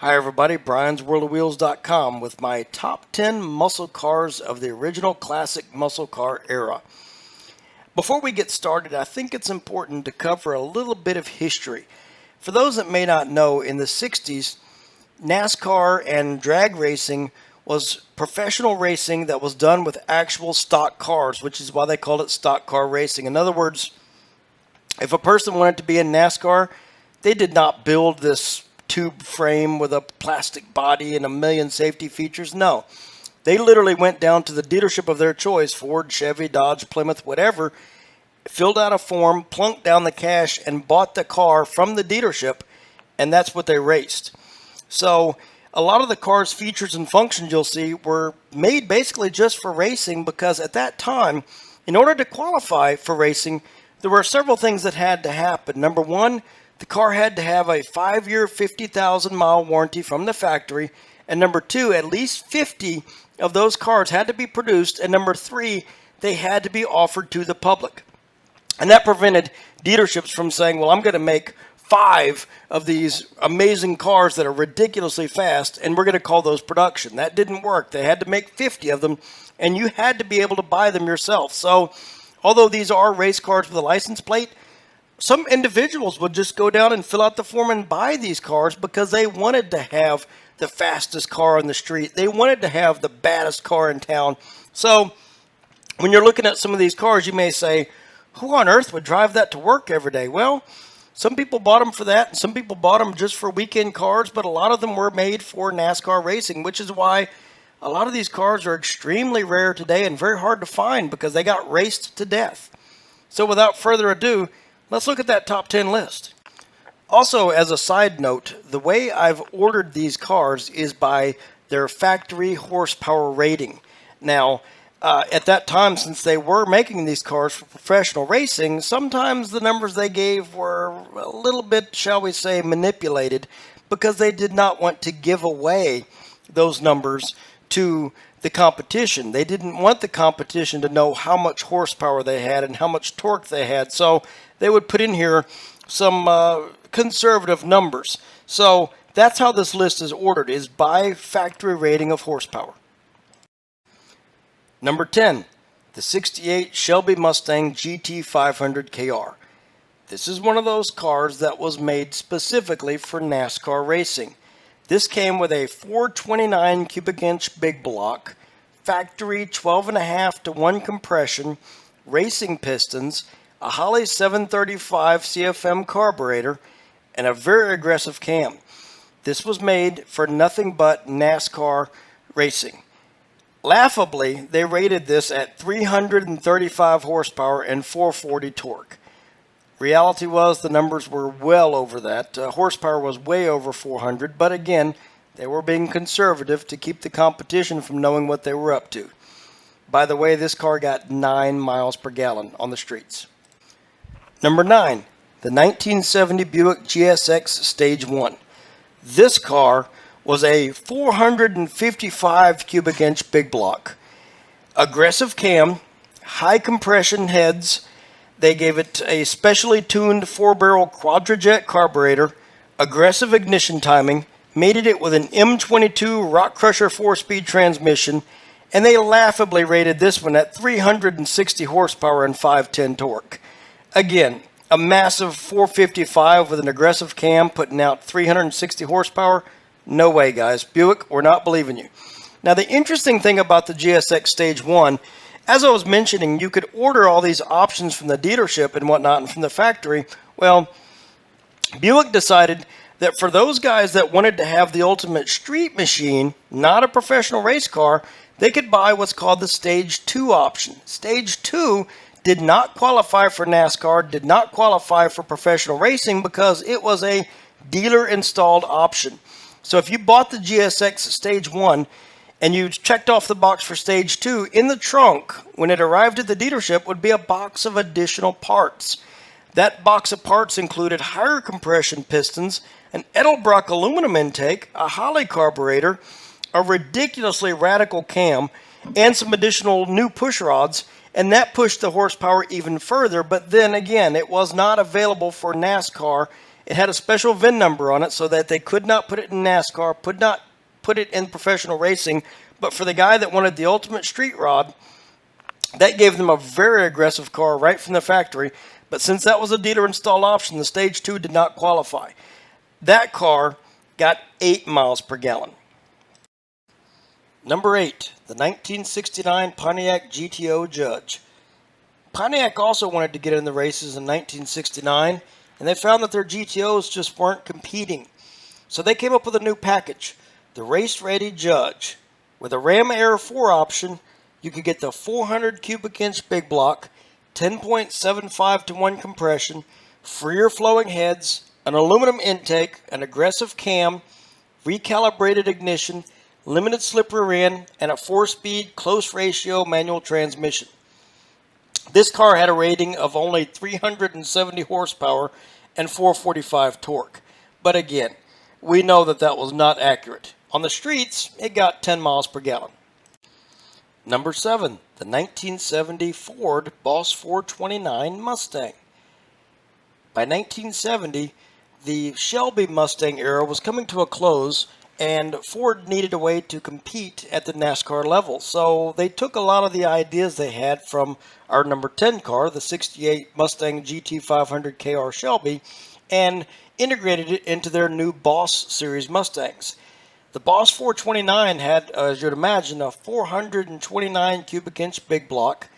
Hi everybody, BriansWorldOfWheels.com with my top 10 muscle cars of the original classic muscle car era. Before we get started, I think it's important to cover a little bit of history. For those that may not know, in the 60s, NASCAR and drag racing was professional racing that was done with actual stock cars, which is why they called it stock car racing. In other words, if a person wanted to be in NASCAR, they did not build this tube frame with a plastic body and a million safety features. No, they literally went down to the dealership of their choice, Ford, Chevy, Dodge, Plymouth, whatever, filled out a form, plunked down the cash, and bought the car from the dealership, and that's what they raced. So a lot of the car's features and functions you'll see were made basically just for racing, because at that time, in order to qualify for racing, there were several things that had to happen. Number one, the car had to have a 5-year, 50,000-mile warranty from the factory. And number two, at least 50 of those cars had to be produced. And number three, they had to be offered to the public. And that prevented dealerships from saying, well, I'm going to make 5 of these amazing cars that are ridiculously fast, and we're going to call those production. That didn't work. They had to make 50 of them, and you had to be able to buy them yourself. So although these are race cars with a license plate, some individuals would just go down and fill out the form and buy these cars because they wanted to have the fastest car on the street. They wanted to have the baddest car in town. So when you're looking at some of these cars, you may say, who on earth would drive that to work every day? Well, some people bought them for that, and some people bought them just for weekend cars, but a lot of them were made for NASCAR racing, which is why a lot of these cars are extremely rare today and very hard to find because they got raced to death. So without further ado, let's look at that top 10 list. Also, as a side note, the way I've ordered these cars is by their factory horsepower rating. Now, at that time, since they were making these cars for professional racing, sometimes the numbers they gave were a little bit, shall we say, manipulated, because they did not want to give away those numbers to the competition. They didn't want the competition to know how much horsepower they had and how much torque they had. So they would put in here some conservative numbers. So that's how this list is ordered, is by factory rating of horsepower. Number 10, the 68 Shelby Mustang GT500 KR. This is one of those cars that was made specifically for NASCAR racing. This came with a 429 cubic inch big block, factory 12.5 to 1 compression, racing pistons, a Holley 735 CFM carburetor, and a very aggressive cam. This was made for nothing but NASCAR racing. Laughably, they rated this at 335 horsepower and 440 torque. Reality was the numbers were well over that. Horsepower was way over 400, but again, they were being conservative to keep the competition from knowing what they were up to. By the way, this car got 9 miles per gallon on the streets. Number 9, the 1970 Buick GSX Stage 1. This car was a 455 cubic inch big block. Aggressive cam, high compression heads. They gave it a specially tuned 4-barrel quadrajet carburetor, aggressive ignition timing, mated it with an M22 Rock Crusher 4-speed transmission, and they laughably rated this one at 360 horsepower and 510 torque. Again, a massive 455 with an aggressive cam putting out 360 horsepower. No way, guys. Buick, we're not believing you. Now, the interesting thing about the GSX Stage 1, as I was mentioning, you could order all these options from the dealership and whatnot and from the factory. Well, Buick decided that for those guys that wanted to have the ultimate street machine, not a professional race car, they could buy what's called the Stage 2 option. Stage 2 did not qualify for NASCAR, did not qualify for professional racing because it was a dealer-installed option. So if you bought the GSX Stage 1 and you checked off the box for Stage 2, in the trunk, when it arrived at the dealership, would be a box of additional parts. That box of parts included higher compression pistons, an Edelbrock aluminum intake, a Holley carburetor, a ridiculously radical cam, and some additional new push rods, and that pushed the horsepower even further. But then again, it was not available for NASCAR, It had a special VIN number on it so that they could not put it in NASCAR, could not put it in professional racing, but for the guy that wanted the ultimate street rod, that gave them a very aggressive car right from the factory. But since that was a dealer installed option, the Stage 2 did not qualify. That car got 8 miles per gallon. Number 8, the 1969 Pontiac GTO Judge. Pontiac also wanted to get in the races in 1969, and they found that their GTOs just weren't competing. So they came up with a new package, the Race Ready Judge. With a Ram Air 4 option, you could get the 400 cubic inch big block, 10.75 to 1 compression, freer flowing heads, an aluminum intake, an aggressive cam, recalibrated ignition, limited slip rear end, and a 4-speed close ratio manual transmission. This car had a rating of only 370 horsepower and 445 torque. But again, we know that that was not accurate. On the streets, it got 10 miles per gallon. Number 7, the 1970 Ford Boss 429 Mustang. By 1970, the Shelby Mustang era was coming to a close, and Ford needed a way to compete at the NASCAR level. So they took a lot of the ideas they had from our number 10 car, the 68 Mustang GT500 KR Shelby, and integrated it into their new Boss series Mustangs. The Boss 429 had, as you'd imagine, a 429 cubic inch big block,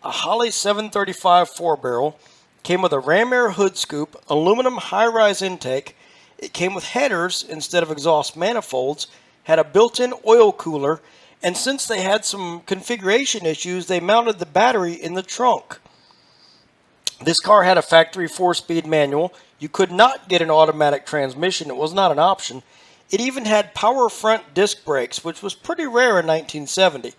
a Holley 735 4-barrel, came with a Ram Air hood scoop, aluminum high-rise intake. It came with headers instead of exhaust manifolds, had a built-in oil cooler, and since they had some configuration issues, they mounted the battery in the trunk. This car had a factory 4-speed manual. You could not get an automatic transmission. It was not an option. It even had power front disc brakes, which was pretty rare in 1970.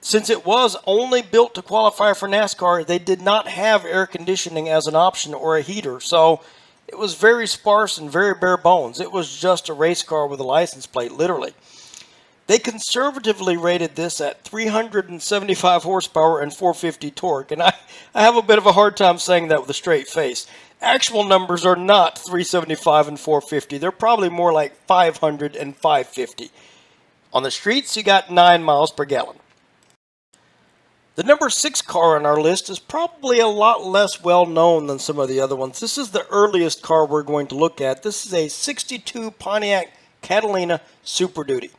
Since it was only built to qualify for NASCAR, they did not have air conditioning as an option or a heater, so it was very sparse and very bare bones. It was just a race car with a license plate, literally. They conservatively rated this at 375 horsepower and 450 torque, and I have a bit of a hard time saying that with a straight face. Actual numbers are not 375 and 450. They're probably more like 500 and 550. On the streets, you got 9 miles per gallon. The number 6 car on our list is probably a lot less well known than some of the other ones. This is the earliest car we're going to look at. This is a 62 Pontiac Catalina Super Duty.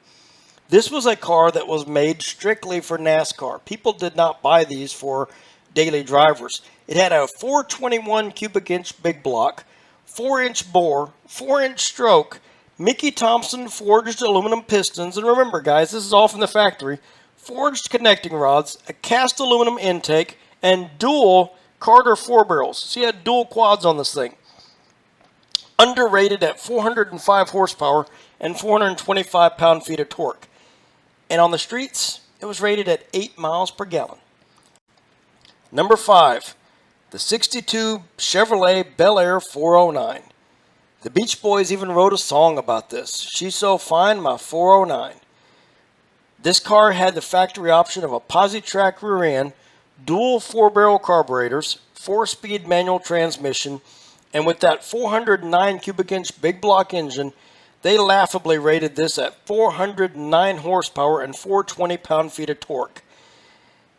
This was a car that was made strictly for NASCAR. People did not buy these for daily drivers. It had a 421 cubic inch big block, 4-inch bore, 4-inch stroke, Mickey Thompson forged aluminum pistons, and remember guys, this is all from the factory, forged connecting rods, a cast aluminum intake, and dual Carter 4-barrels. So you had dual quads on this thing. Underrated at 405 horsepower and 425 pound-feet of torque. And on the streets, it was rated at 8 miles per gallon. Number 5, the 62 Chevrolet Bel Air 409. The Beach Boys even wrote a song about this. She's so fine, my 409. This car had the factory option of a posi-track rear end, dual 4-barrel carburetors, 4-speed manual transmission, and with that 409 cubic inch big block engine, they laughably rated this at 409 horsepower and 420 pound-feet of torque.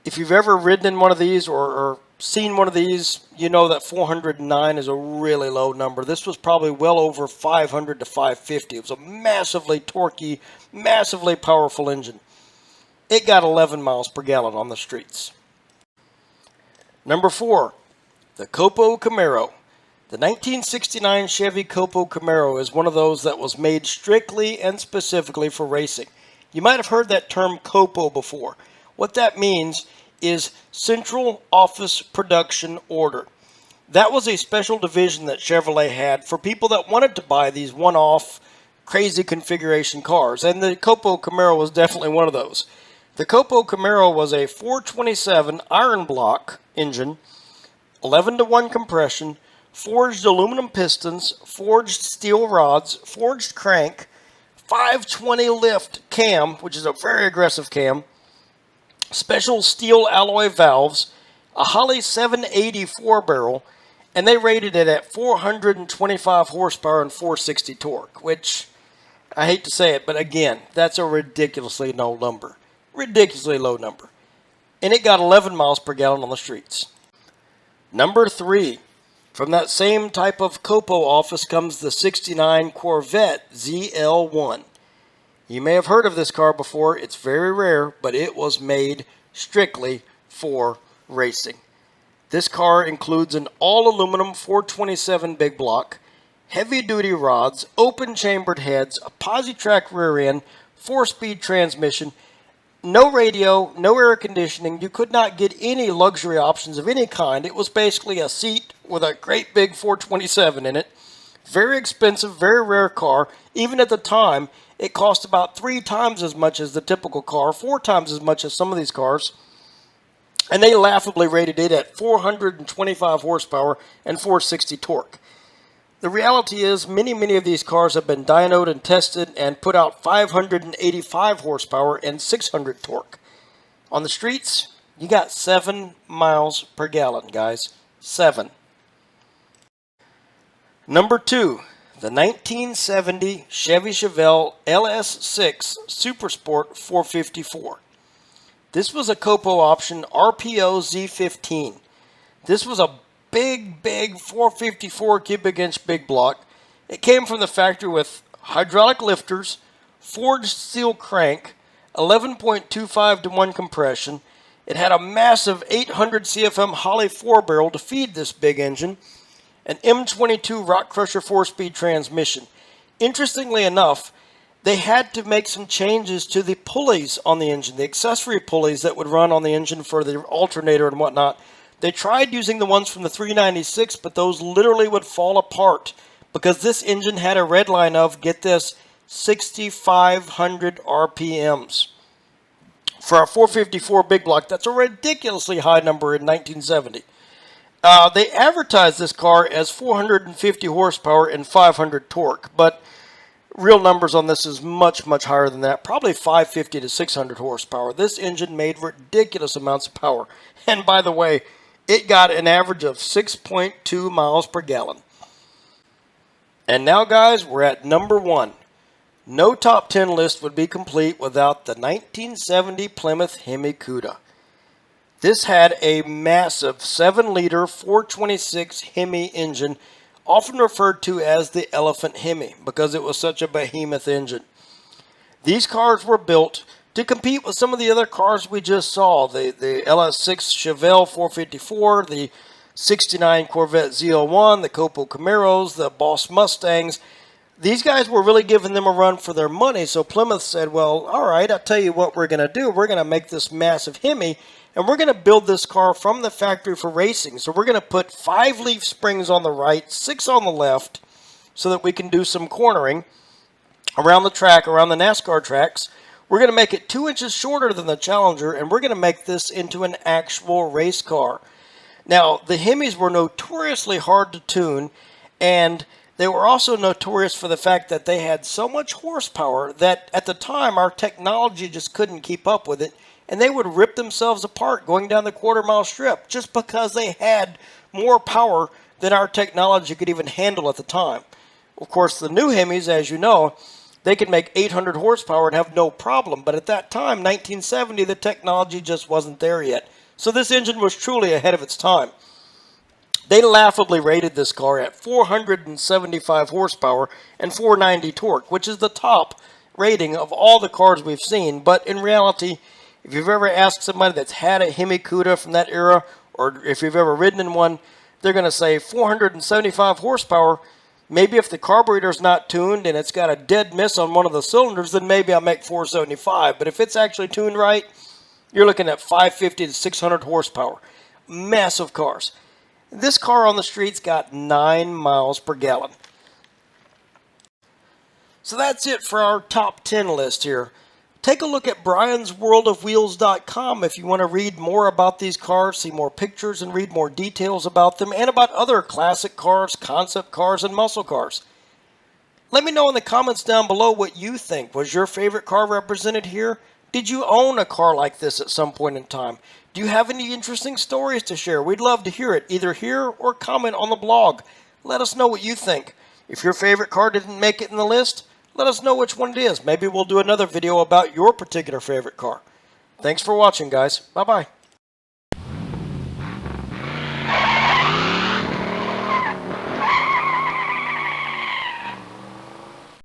If you've ever ridden in one of these or seen one of these, you know that 409 is a really low number. This was probably well over 500 to 550. It was a massively torquey, massively powerful engine. It got 11 miles per gallon on the streets. Number 4, the COPO Camaro. The 1969 Chevy COPO Camaro is one of those that was made strictly and specifically for racing. You might have heard that term COPO before. What that means is Central Office Production Order. That was a special division that Chevrolet had for people that wanted to buy these one-off, crazy configuration cars, and the COPO Camaro was definitely one of those. The COPO Camaro was a 427 iron block engine, 11 to 1 compression, forged aluminum pistons, forged steel rods, forged crank, 520 lift cam, which is a very aggressive cam, special steel alloy valves, a Holley 780 4-barrel, And they rated it at 425 horsepower and 460 torque, which, I hate to say it, but again, that's a ridiculously low number. Ridiculously low number. And it got 11 miles per gallon on the streets. Number 3. From that same type of COPO office comes the 69 Corvette ZL1. You may have heard of this car before. It's very rare, but it was made strictly for racing. This car includes an all-aluminum 427 big block, heavy-duty rods, open-chambered heads, a posi-track rear end, 4-speed transmission, no radio, no air conditioning. You could not get any luxury options of any kind. It was basically a seat with a great big 427 in it. Very expensive, very rare car. Even at the time, it cost about 3 times as much as the typical car, 4 times as much as some of these cars. And they laughably rated it at 425 horsepower and 460 torque. The reality is many of these cars have been dynoed and tested and put out 585 horsepower and 600 torque. On the streets, you got 7 miles per gallon, guys. 7. Number 2, the 1970 Chevy Chevelle LS6 Supersport 454. This was a COPO option RPO Z15. This was a big 454 cubic inch big block. It came from the factory with hydraulic lifters, forged steel crank, 11.25 to 1 compression. It had a massive 800 CFM Holley 4-barrel to feed this big engine, an M22 Rock Crusher 4-speed transmission. Interestingly enough, they had to make some changes to the pulleys on the engine, the accessory pulleys that would run on the engine for the alternator and whatnot. They tried using the ones from the 396, but those literally would fall apart because this engine had a red line of, get this, 6,500 RPMs. For a 454 big block, that's a ridiculously high number in 1970. They advertised this car as 450 horsepower and 500 torque, but real numbers on this is much higher than that, probably 550 to 600 horsepower. This engine made ridiculous amounts of power. And by the way, it got an average of 6.2 miles per gallon. And now, guys, we're at number 1. No top 10 list would be complete without the 1970 Plymouth Hemi Cuda. This had a massive 7-liter 426 Hemi engine, often referred to as the Elephant Hemi because it was such a behemoth engine. These cars were built to compete with some of the other cars we just saw, the LS6 Chevelle 454, the 69 Corvette ZL1, the COPO Camaros, the Boss Mustangs. These guys were really giving them a run for their money, so Plymouth said, well, all right, I'll tell you what we're going to do. We're going to make this massive Hemi, and we're going to build this car from the factory for racing. So we're going to put 5 leaf springs on the right, 6 on the left, so that we can do some cornering around the track, around the NASCAR tracks. We're going to make it 2 inches shorter than the Challenger, and we're going to make this into an actual race car. Now, the Hemis were notoriously hard to tune, and they were also notorious for the fact that they had so much horsepower that at the time our technology just couldn't keep up with it, and they would rip themselves apart going down the quarter-mile strip just because they had more power than our technology could even handle at the time. Of course, the new Hemis, as you know, they could make 800 horsepower and have no problem. But at that time, 1970, the technology just wasn't there yet. So this engine was truly ahead of its time. They laughably rated this car at 475 horsepower and 490 torque, which is the top rating of all the cars we've seen. But in reality, if you've ever asked somebody that's had a Hemi Cuda from that era, or if you've ever ridden in one, they're going to say 475 horsepower. Maybe if the carburetor's not tuned and it's got a dead miss on one of the cylinders, then maybe I'll make 475. But if it's actually tuned right, you're looking at 550 to 600 horsepower. Massive cars. This car on the streets got 9 miles per gallon. So that's it for our top 10 list here. Take a look at briansworldofwheels.com if you want to read more about these cars, see more pictures, and read more details about them, and about other classic cars, concept cars, and muscle cars. Let me know in the comments down below what you think. Was your favorite car represented here? Did you own a car like this at some point in time? Do you have any interesting stories to share? We'd love to hear it, either here or comment on the blog. Let us know what you think. If your favorite car didn't make it in the list, let us know which one it is. Maybe we'll do another video about your particular favorite car. Thanks for watching, guys. Bye-bye.